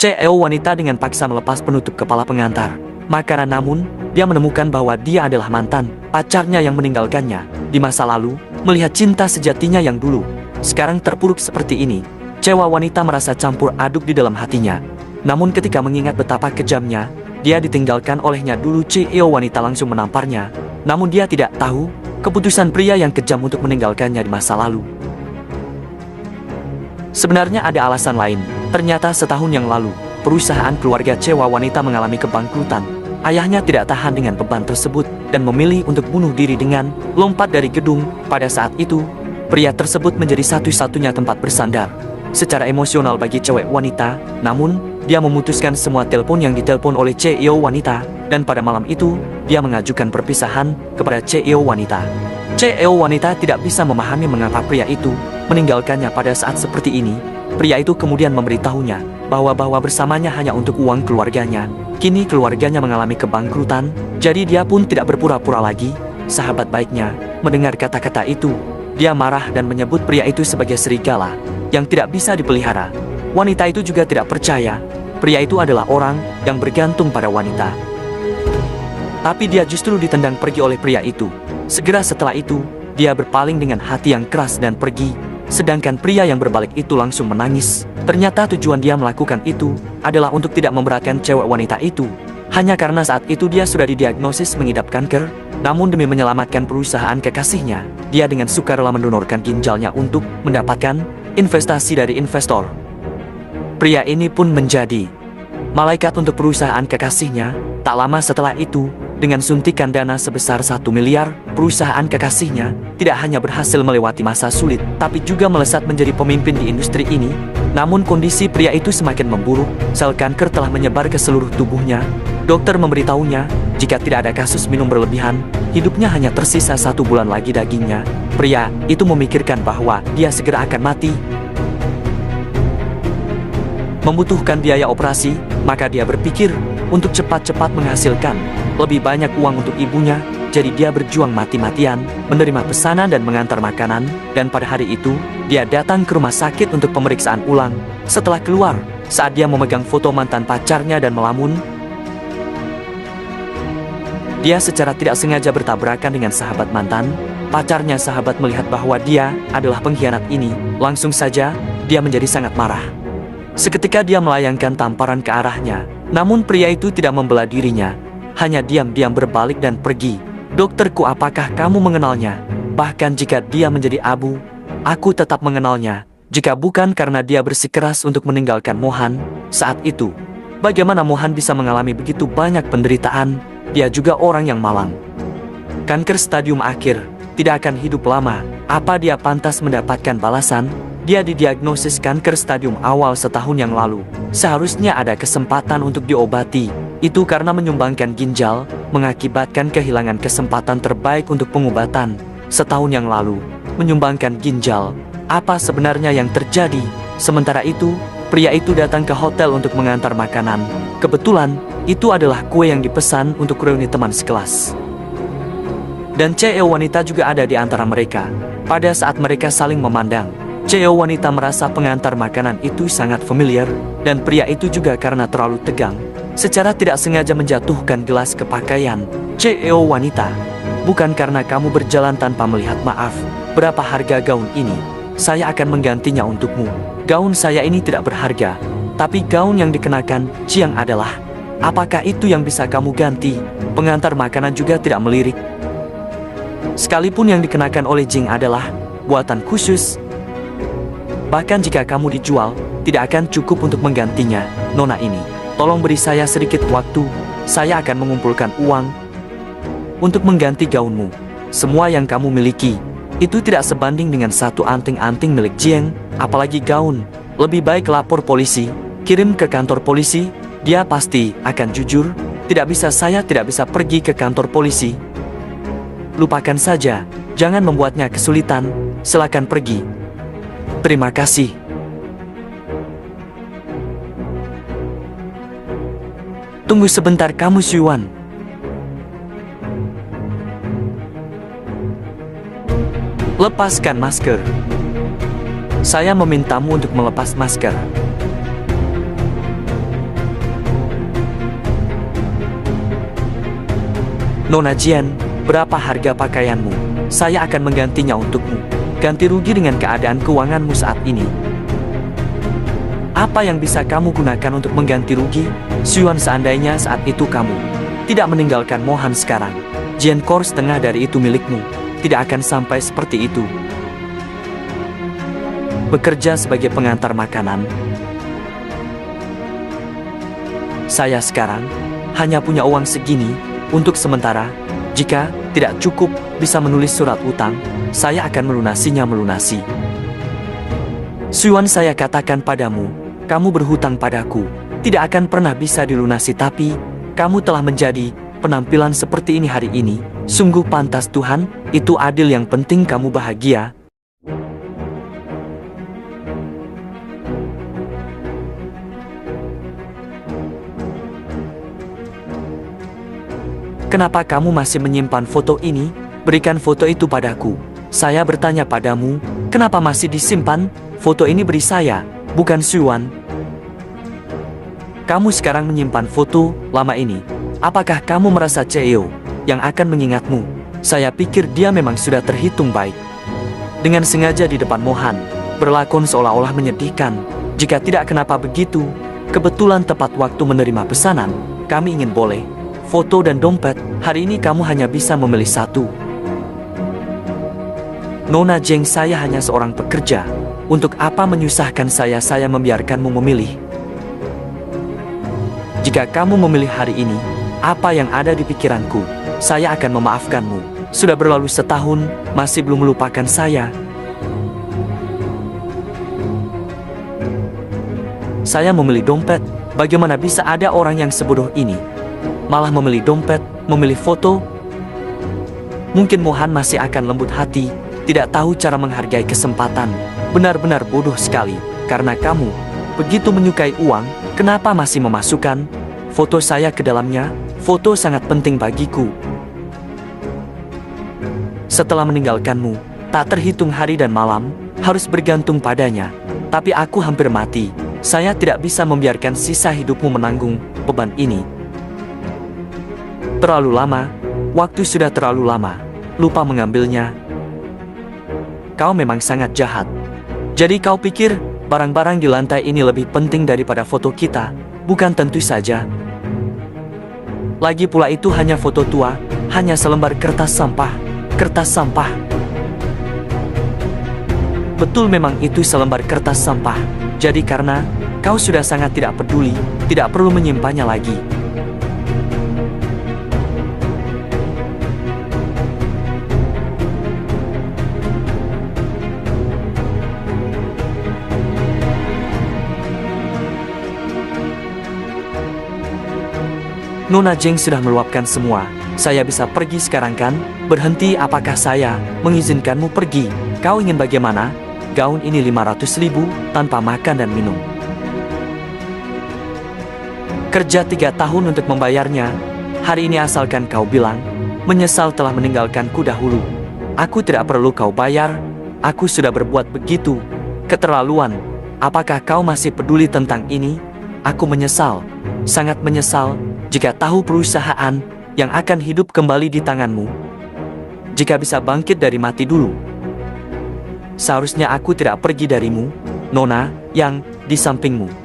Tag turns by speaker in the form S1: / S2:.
S1: CEO wanita dengan paksa melepas penutup kepala pengantar makanan, namun dia menemukan bahwa dia adalah mantan pacarnya yang meninggalkannya di masa lalu. Melihat cinta sejatinya yang dulu sekarang terpuruk seperti ini, Cewa wanita merasa campur aduk di dalam hatinya. Namun ketika mengingat betapa kejamnya dia ditinggalkan olehnya dulu, CEO wanita langsung menamparnya. Namun dia tidak tahu keputusan pria yang kejam untuk meninggalkannya di masa lalu. Sebenarnya ada alasan lain. Ternyata setahun yang lalu, perusahaan keluarga Cewa wanita mengalami kebangkrutan. Ayahnya tidak tahan dengan beban tersebut dan memilih untuk bunuh diri dengan lompat dari gedung. Pada saat itu, pria tersebut menjadi satu-satunya tempat bersandar secara emosional bagi cewek wanita. Namun, dia memutuskan semua telepon yang ditelepon oleh CEO wanita, dan pada malam itu, dia mengajukan perpisahan kepada CEO wanita. CEO wanita tidak bisa memahami mengapa pria itu meninggalkannya pada saat seperti ini. Pria itu kemudian memberitahunya bahwa bersamanya hanya untuk uang keluarganya. Kini keluarganya mengalami kebangkrutan, jadi dia pun tidak berpura-pura lagi. Sahabat baiknya mendengar kata-kata itu, dia marah dan menyebut pria itu sebagai serigala yang tidak bisa dipelihara. Wanita itu juga tidak percaya pria itu adalah orang yang bergantung pada wanita. Tapi dia justru ditendang pergi oleh pria itu. Segera setelah itu, dia berpaling dengan hati yang keras dan pergi. Sedangkan pria yang berbalik itu langsung menangis. Ternyata tujuan dia melakukan itu adalah untuk tidak memberatkan cewek wanita itu. Hanya karena saat itu dia sudah didiagnosis mengidap kanker. Namun demi menyelamatkan perusahaan kekasihnya, dia dengan sukarela mendonorkan ginjalnya untuk mendapatkan investasi dari investor. Pria ini pun menjadi malaikat untuk perusahaan kekasihnya. Tak lama setelah itu, dengan suntikan dana sebesar 1 miliar, perusahaan kekasihnya tidak hanya berhasil melewati masa sulit, tapi juga melesat menjadi pemimpin di industri ini. Namun kondisi pria itu semakin memburuk. Sel kanker telah menyebar ke seluruh tubuhnya. Dokter memberitahunya, jika tidak ada kasus minum berlebihan, hidupnya hanya tersisa 1 bulan lagi dagingnya. Pria itu memikirkan bahwa dia segera akan mati. Membutuhkan biaya operasi, maka dia berpikir untuk cepat-cepat menghasilkan lebih banyak uang untuk ibunya. Jadi dia berjuang mati-matian, menerima pesanan dan mengantar makanan. Dan pada hari itu, dia datang ke rumah sakit untuk pemeriksaan ulang. Setelah keluar, saat dia memegang foto mantan pacarnya dan melamun, dia secara tidak sengaja bertabrakan dengan sahabat mantan pacarnya. Sahabat melihat bahwa dia adalah pengkhianat ini. Langsung saja, dia menjadi sangat marah. Seketika dia melayangkan tamparan ke arahnya. Namun pria itu tidak membela dirinya, hanya diam-diam berbalik dan pergi. Dokterku, apakah kamu mengenalnya? Bahkan jika dia menjadi abu, aku tetap mengenalnya. Jika bukan karena dia bersikeras untuk meninggalkan Mohan saat itu, bagaimana Mohan bisa mengalami begitu banyak penderitaan? Dia juga orang yang malang. Kanker stadium akhir, tidak akan hidup lama. Apa dia pantas mendapatkan balasan? Dia didiagnosis kanker stadium awal setahun yang lalu. Seharusnya ada kesempatan untuk diobati. Itu karena menyumbangkan ginjal mengakibatkan kehilangan kesempatan terbaik untuk pengobatan. Setahun yang lalu, menyumbangkan ginjal. Apa sebenarnya yang terjadi? Sementara itu, pria itu datang ke hotel untuk mengantar makanan. Kebetulan, itu adalah kue yang dipesan untuk reuni teman sekelas. Dan CEO wanita juga ada di antara mereka. Pada saat mereka saling memandang, CEO wanita merasa pengantar makanan itu sangat familiar, dan pria itu juga karena terlalu tegang, secara tidak sengaja menjatuhkan gelas ke pakaian CEO wanita. Bukan karena kamu berjalan tanpa melihat, maaf. Berapa harga gaun ini? Saya akan menggantinya untukmu. Gaun saya ini tidak berharga, tapi gaun yang dikenakan Jiang adalah. Apakah itu yang bisa kamu ganti? Pengantar makanan juga tidak melirik. Sekalipun yang dikenakan oleh Jing adalah buatan khusus, bahkan jika kamu dijual, tidak akan cukup untuk menggantinya. Nona ini, tolong beri saya sedikit waktu. Saya akan mengumpulkan uang untuk mengganti gaunmu. Semua yang kamu miliki itu tidak sebanding dengan satu anting-anting milik Jiang, apalagi gaun. Lebih baik lapor polisi, kirim ke kantor polisi. Dia pasti akan jujur. Tidak bisa, saya tidak bisa pergi ke kantor polisi. Lupakan saja, jangan membuatnya kesulitan. Silakan pergi. Terima kasih. Tunggu sebentar, kamu Syuan. Lepaskan masker. Saya memintamu untuk melepas masker. Nona Jian, berapa harga pakaianmu? Saya akan menggantinya untukmu. Ganti rugi dengan keadaan keuanganmu saat ini. Apa yang bisa kamu gunakan untuk mengganti rugi? Xuan, seandainya saat itu kamu tidak meninggalkan Mohan sekarang, Jian Core setengah dari itu milikmu. Tidak akan sampai seperti itu. Bekerja sebagai pengantar makanan. Saya sekarang hanya punya uang segini. Untuk sementara, jika tidak cukup bisa menulis surat utang, saya akan melunasinya. Xuan, saya katakan padamu, kamu berhutang padaku, tidak akan pernah bisa dilunasi, tapi kamu telah menjadi penampilan seperti ini hari ini. Sungguh pantas Tuhan, itu adil, yang penting kamu bahagia. Kenapa kamu masih menyimpan foto ini? Berikan foto itu padaku. Saya bertanya padamu, kenapa masih disimpan? Foto ini beri saya, bukan Xuan. Kamu sekarang menyimpan foto lama ini. Apakah kamu merasa Cheo yang akan mengingatmu? Saya pikir dia memang sudah terhitung baik. Dengan sengaja di depan Mohan, berlakon seolah-olah menyedihkan. Jika tidak, kenapa begitu? Kebetulan tepat waktu menerima pesanan. Kami ingin boleh foto dan dompet. Hari ini kamu hanya bisa memilih satu. Nona Jeng, saya hanya seorang pekerja. Untuk apa menyusahkan saya? Saya membiarkanmu memilih. Jika kamu memilih hari ini, apa yang ada di pikiranku, saya akan memaafkanmu. Sudah berlalu setahun, masih belum melupakan saya. Saya memilih dompet. Bagaimana bisa ada orang yang sebodoh ini? Malah memilih dompet, memilih foto. Mungkin Mohan masih akan lembut hati, tidak tahu cara menghargai kesempatan. Benar-benar bodoh sekali, karena kamu begitu menyukai uang, kenapa masih memasukkan foto saya ke dalamnya? Foto sangat penting bagiku. Setelah meninggalkanmu, tak terhitung hari dan malam, harus bergantung padanya. Tapi aku hampir mati. Saya tidak bisa membiarkan sisa hidupmu menanggung beban ini. Terlalu lama, waktu sudah terlalu lama, lupa mengambilnya. Kau memang sangat jahat. Jadi kau pikir barang-barang di lantai ini lebih penting daripada foto kita? Bukan, tentu saja. Lagi pula itu hanya foto tua, hanya selembar kertas sampah. Kertas sampah. Betul, memang itu selembar kertas sampah. Jadi karena kau sudah sangat tidak peduli, tidak perlu menyimpannya lagi. Nona Jeng sudah meluapkan semua. Saya bisa pergi sekarang kan? Berhenti, apakah saya mengizinkanmu pergi? Kau ingin bagaimana? Gaun ini 500.000 tanpa makan dan minum. Kerja 3 tahun untuk membayarnya. Hari ini asalkan kau bilang menyesal telah meninggalkanku dahulu. Aku tidak perlu kau bayar. Aku sudah berbuat begitu. Keterlaluan. Apakah kau masih peduli tentang ini? Aku menyesal. Sangat menyesal. Jika tahu perusahaan yang akan hidup kembali di tanganmu, jika bisa bangkit dari mati dulu, seharusnya aku tidak pergi darimu, Nona, yang di sampingmu.